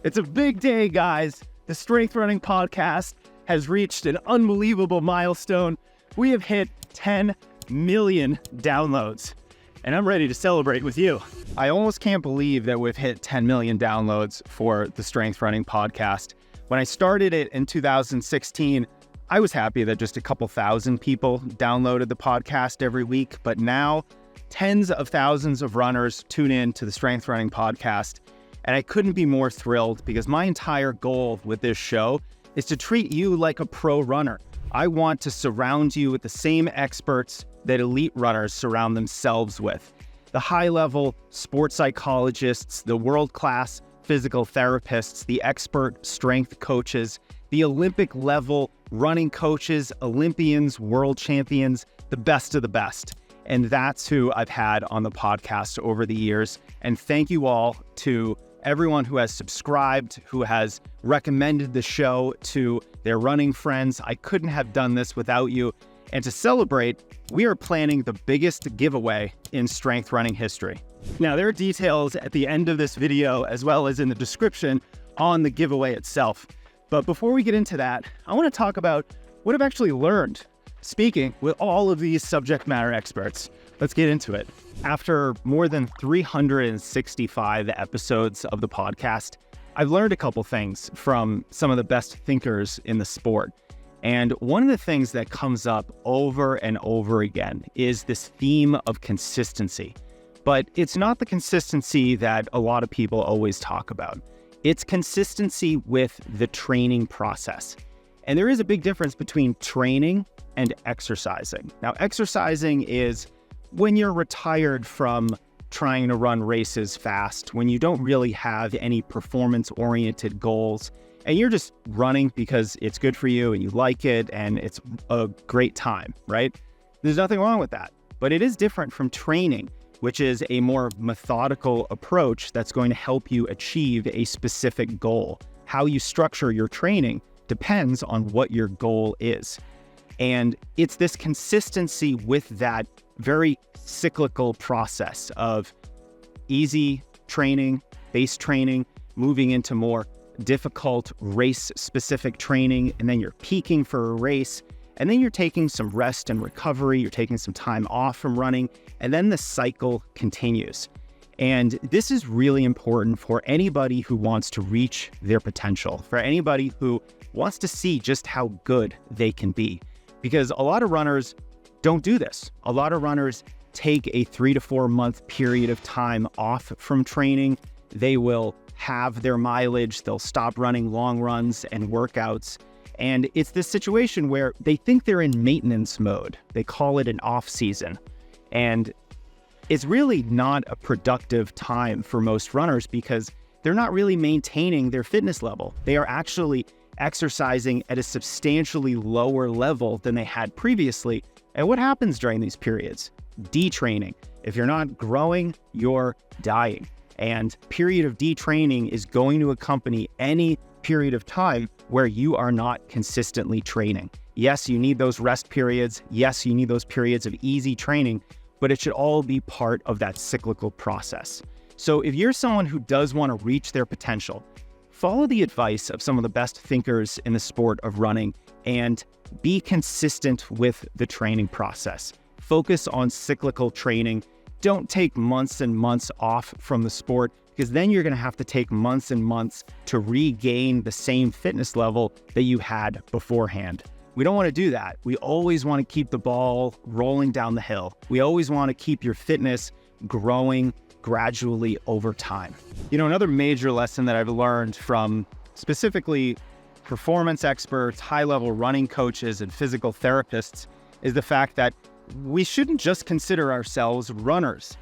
It's a big day, guys. The Strength Running Podcast has reached an unbelievable milestone. We have hit 10 million downloads, and I'm ready to celebrate with you. I almost can't believe that we've hit 10 million downloads for the Strength Running Podcast. When I started it in 2016, I was happy that just a couple thousand people downloaded the podcast every week, but now tens of thousands of runners tune in to the Strength Running Podcast. And I couldn't be more thrilled because my entire goal with this show is to treat you like a pro runner. I want to surround you with the same experts that elite runners surround themselves with. The high-level sports psychologists, the world-class physical therapists, the expert strength coaches, the Olympic-level running coaches, Olympians, world champions, the best of the best. And that's who I've had on the podcast over the years. And thank you all to everyone who has subscribed, who has recommended the show to their running friends. I couldn't have done this without you. And to celebrate, we are planning the biggest giveaway in strength running history. Now, there are details at the end of this video, as well as in the description on the giveaway itself. But before we get into that, I want to talk about what I've actually learned speaking with all of these subject matter experts. Let's get into it. After more than 365 episodes of the podcast, I've learned a couple things from some of the best thinkers in the sport. And one of the things that comes up over and over again is this theme of consistency. But it's not the consistency that a lot of people always talk about. It's consistency with the training process. And there is a big difference between training and exercising. Now, exercising is when you're retired from trying to run races fast, when you don't really have any performance-oriented goals, and you're just running because it's good for you and you like it and it's a great time, right? There's nothing wrong with that. But it is different from training, which is a more methodical approach that's going to help you achieve a specific goal. How you structure your training depends on what your goal is. And it's this consistency with that very cyclical process of easy training, base training, moving into more difficult race-specific training, and then you're peaking for a race, and then you're taking some rest and recovery, you're taking some time off from running, and then the cycle continues. And this is really important for anybody who wants to reach their potential, for anybody who wants to see just how good they can be. Because a lot of runners don't do this. A lot of runners take a 3 to 4 month period of time off from training. They will have their mileage, they'll stop running long runs and workouts. And it's this situation where they think they're in maintenance mode. They call it an off season. And it's really not a productive time for most runners because they're not really maintaining their fitness level. They are actually exercising at a substantially lower level than they had previously. And what happens during these periods? Detraining. If you're not growing, you're dying. And period of detraining is going to accompany any period of time where you are not consistently training. Yes, you need those rest periods. Yes, you need those periods of easy training, but it should all be part of that cyclical process. So if you're someone who does want to reach their potential, follow the advice of some of the best thinkers in the sport of running and be consistent with the training process. Focus on cyclical training. Don't take months and months off from the sport because then you're going to have to take months and months to regain the same fitness level that you had beforehand. We don't want to do that. We always want to keep the ball rolling down the hill. We always want to keep your fitness growing gradually over time. You know, another major lesson that I've learned from specifically performance experts, high-level running coaches, and physical therapists is the fact that we shouldn't just consider ourselves runners.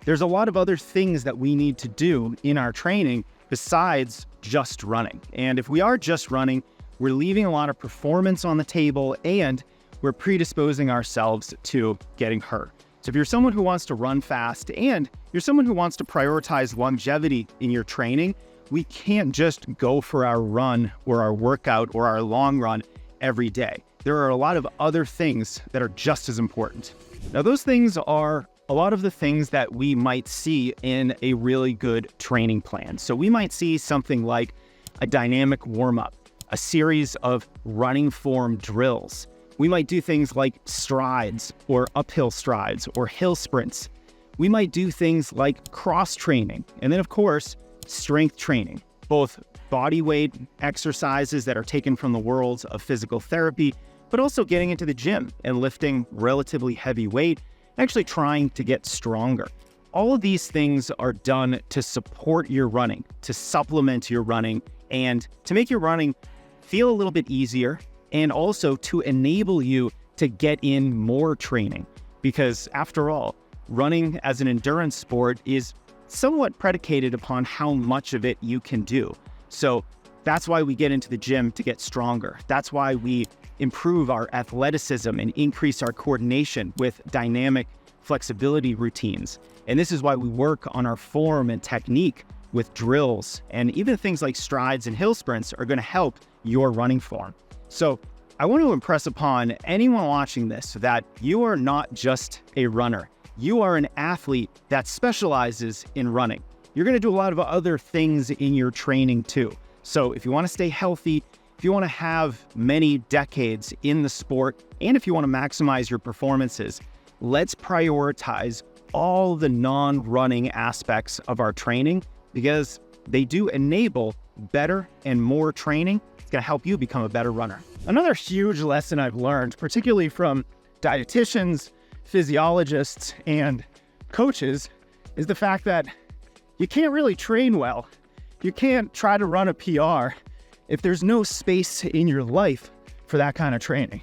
There's a lot of other things that we need to do in our training besides just running. And if we are just running, we're leaving a lot of performance on the table and we're predisposing ourselves to getting hurt. So if you're someone who wants to run fast and you're someone who wants to prioritize longevity in your training, we can't just go for our run or our workout or our long run every day. There are a lot of other things that are just as important. Now, those things are a lot of the things that we might see in a really good training plan. So we might see something like a dynamic warm-up, a series of running form drills. We might do things like strides or uphill strides or hill sprints. We might do things like cross training. And then of course, strength training, both body weight exercises that are taken from the worlds of physical therapy, but also getting into the gym and lifting relatively heavy weight, actually trying to get stronger. All of these things are done to support your running, to supplement your running, and to make your running feel a little bit easier, and also to enable you to get in more training. Because after all, running as an endurance sport is somewhat predicated upon how much of it you can do. So that's why we get into the gym to get stronger. That's why we improve our athleticism and increase our coordination with dynamic flexibility routines. And this is why we work on our form and technique with drills, and even things like strides and hill sprints are going to help your running form. So I want to impress upon anyone watching this that you are not just a runner. You are an athlete that specializes in running. You're going to do a lot of other things in your training too. So if you want to stay healthy, if you want to have many decades in the sport, and if you want to maximize your performances, let's prioritize all the non-running aspects of our training, because they do enable better and more training. It's going to help you become a better runner. Another huge lesson I've learned, particularly from dietitians, physiologists, and coaches, is the fact that you can't really train well. You can't try to run a PR if there's no space in your life for that kind of training.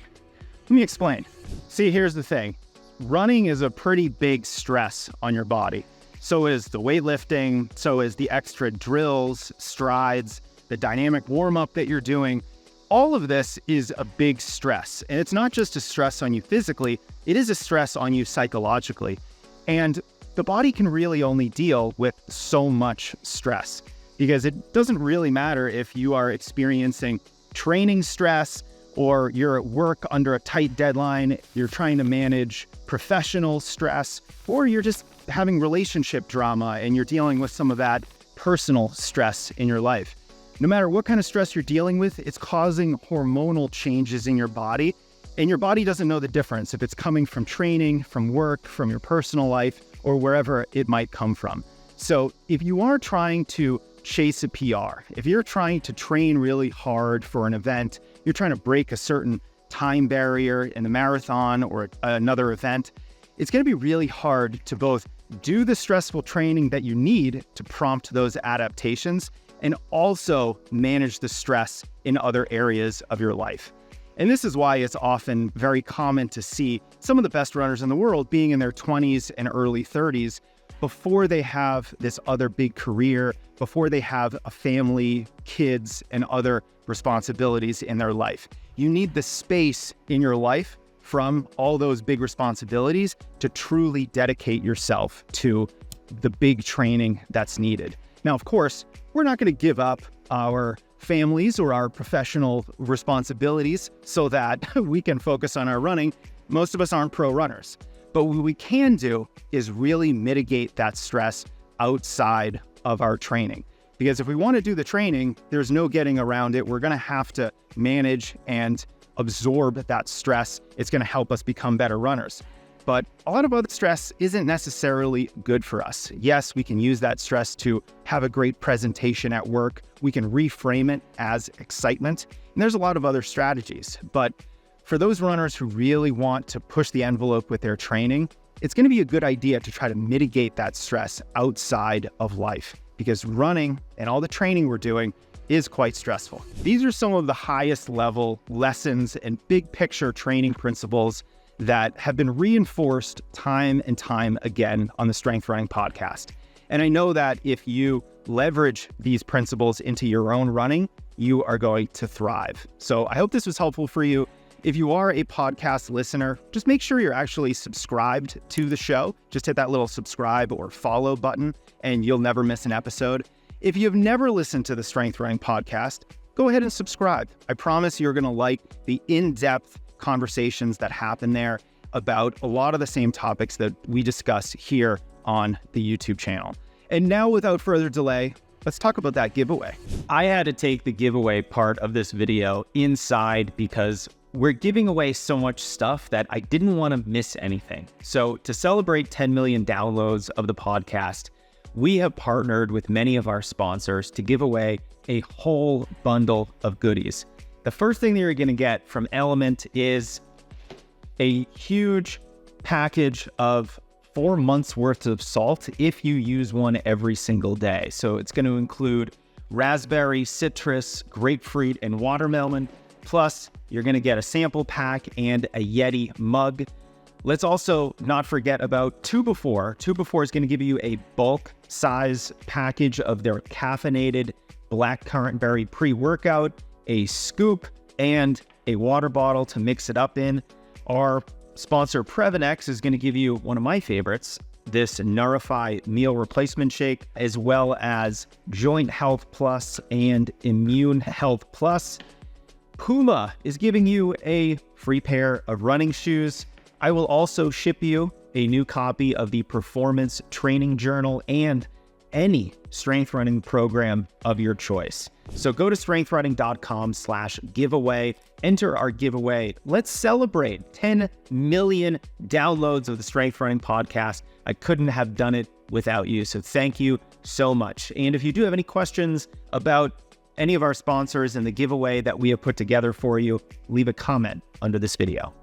Let me explain. See, here's the thing. Running is a pretty big stress on your body. So is the weightlifting, so is the extra drills, strides, the dynamic warm-up that you're doing. All of this is a big stress. And it's not just a stress on you physically, it is a stress on you psychologically. And the body can really only deal with so much stress, because it doesn't really matter if you are experiencing training stress, or you're at work under a tight deadline, you're trying to manage professional stress, or you're just having relationship drama and you're dealing with some of that personal stress in your life. No matter what kind of stress you're dealing with, it's causing hormonal changes in your body, and your body doesn't know the difference if it's coming from training, from work, from your personal life, or wherever it might come from. So if you are trying to chase a PR, if you're trying to train really hard for an event, you're trying to break a certain time barrier in the marathon or another event, it's going to be really hard to both do the stressful training that you need to prompt those adaptations and also manage the stress in other areas of your life. And this is why it's often very common to see some of the best runners in the world being in their 20s and early 30s before they have this other big career, before they have a family, kids, and other responsibilities in their life. You need the space in your life from all those big responsibilities to truly dedicate yourself to the big training that's needed. Now, of course, we're not going to give up our families or our professional responsibilities so that we can focus on our running. Most of us aren't pro runners. But what we can do is really mitigate that stress outside of our training. Because if we want to do the training, there's no getting around it. We're going to have to manage and absorb that stress. It's going to help us become better runners. But a lot of other stress isn't necessarily good for us. Yes, we can use that stress to have a great presentation at work. We can reframe it as excitement. And there's a lot of other strategies. But for those runners who really want to push the envelope with their training, it's going to be a good idea to try to mitigate that stress outside of life, because running and all the training we're doing is quite stressful. These are some of the highest level lessons and big picture training principles that have been reinforced time and time again on the Strength Running podcast. And I know that if you leverage these principles into your own running, you are going to thrive. So I hope this was helpful for you. If you are a podcast listener, just make sure you're actually subscribed to the show. Just hit that little subscribe or follow button and you'll never miss an episode. If you've never listened to the Strength Running podcast, go ahead and subscribe. I promise you're going to like the in-depth conversations that happen there about a lot of the same topics that we discuss here on the YouTube channel. And now, without further delay, let's talk about that giveaway. I had to take the giveaway part of this video inside because we're giving away so much stuff that I didn't want to miss anything. So to celebrate 10 million downloads of the podcast, we have partnered with many of our sponsors to give away a whole bundle of goodies. The first thing that you're going to get from LMNT is a huge package of 4 months worth of salt if you use one every single day. So it's going to include raspberry, citrus, grapefruit, and watermelon. Plus, you're going to get a sample pack and a Yeti mug. Let's also not forget about 2Before. 2Before is going to give you a bulk size package of their caffeinated blackcurrant berry pre-workout, a scoop, and a water bottle to mix it up in. Our sponsor Previnex is going to give you one of my favorites, this Nourify meal replacement shake, as well as Joint Health Plus and Immune Health Plus. PUMA is giving you a free pair of running shoes. I will also ship you a new copy of the Performance Training Journal and any strength running program of your choice. So go to strengthrunning.com/giveaway, enter our giveaway. Let's celebrate 10 million downloads of the Strength Running Podcast. I couldn't have done it without you. So thank you so much. And if you do have any questions about any of our sponsors and the giveaway that we have put together for you, leave a comment under this video.